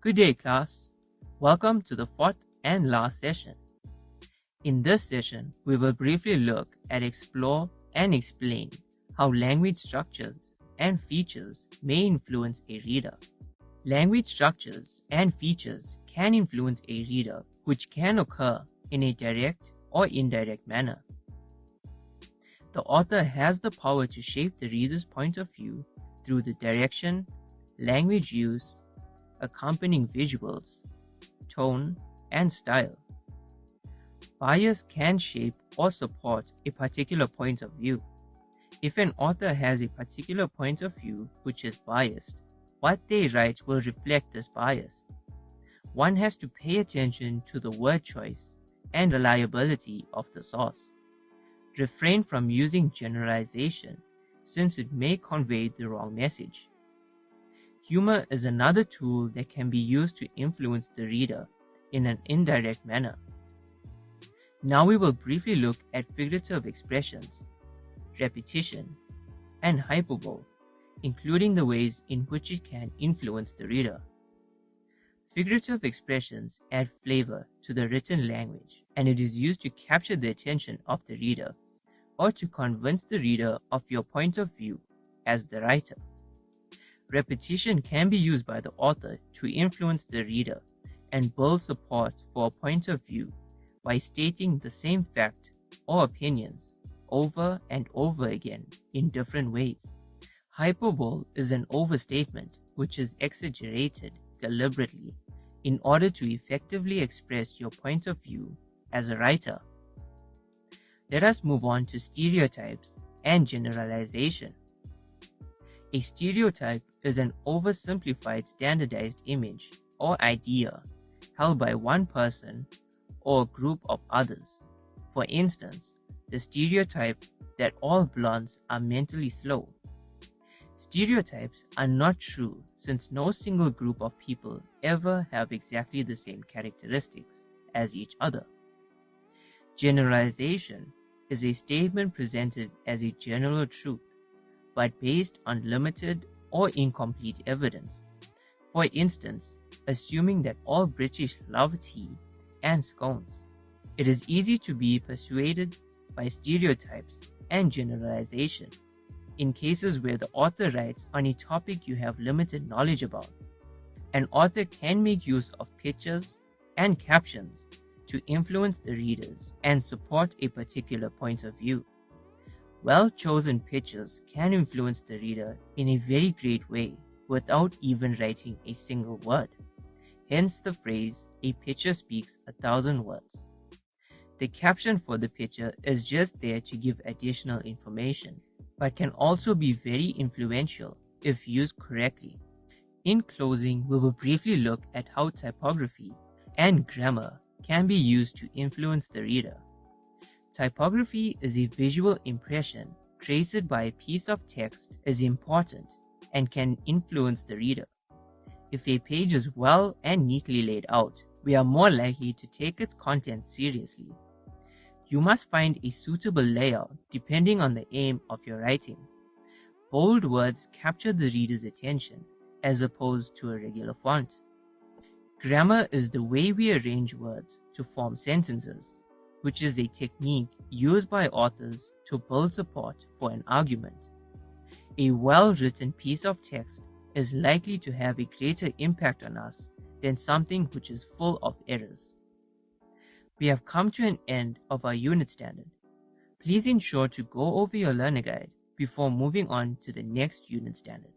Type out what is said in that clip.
Good day, class. Welcome to the fourth and last session. In this session, we will briefly look at explore and explain how language structures and features may influence a reader. Language structures and features can influence a reader, which can occur in a direct or indirect manner. The author has the power to shape the reader's point of view through the direction, language use, accompanying visuals, tone, and style. Bias can shape or support a particular point of view. If an author has a particular point of view which is biased, what they write will reflect this bias. One has to pay attention to the word choice and reliability of the source. Refrain from using generalization since it may convey the wrong message. Humor is another tool that can be used to influence the reader in an indirect manner. Now we will briefly look at figurative expressions, repetition, and hyperbole, including the ways in which it can influence the reader. Figurative expressions add flavor to the written language, and it is used to capture the attention of the reader or to convince the reader of your point of view as the writer. Repetition can be used by the author to influence the reader and build support for a point of view by stating the same fact or opinions over and over again in different ways. Hyperbole is an overstatement which is exaggerated deliberately in order to effectively express your point of view as a writer. Let us move on to stereotypes and generalization. A stereotype is an oversimplified standardized image or idea held by one person or a group of others. For instance, the stereotype that all blondes are mentally slow. Stereotypes are not true since no single group of people ever have exactly the same characteristics as each other. Generalization is a statement presented as a general truth, but based on limited or incomplete evidence. For instance, assuming that all British love tea and scones. It is easy to be persuaded by stereotypes and generalization in cases where the author writes on a topic you have limited knowledge about. An author can make use of pictures and captions to influence the readers and support a particular point of view. Well-chosen pictures can influence the reader in a very great way without even writing a single word. Hence the phrase, "A picture speaks 1,000 words." The caption for the picture is just there to give additional information, but can also be very influential if used correctly. In closing, we will briefly look at how typography and grammar can be used to influence the reader. Typography is a visual impression created by a piece of text is important and can influence the reader. If a page is well and neatly laid out, we are more likely to take its content seriously. You must find a suitable layout depending on the aim of your writing. Bold words capture the reader's attention as opposed to a regular font. Grammar is the way we arrange words to form sentences, which is a technique used by authors to build support for an argument. A well-written piece of text is likely to have a greater impact on us than something which is full of errors. We have come to an end of our unit standard. Please ensure to go over your learner guide before moving on to the next unit standard.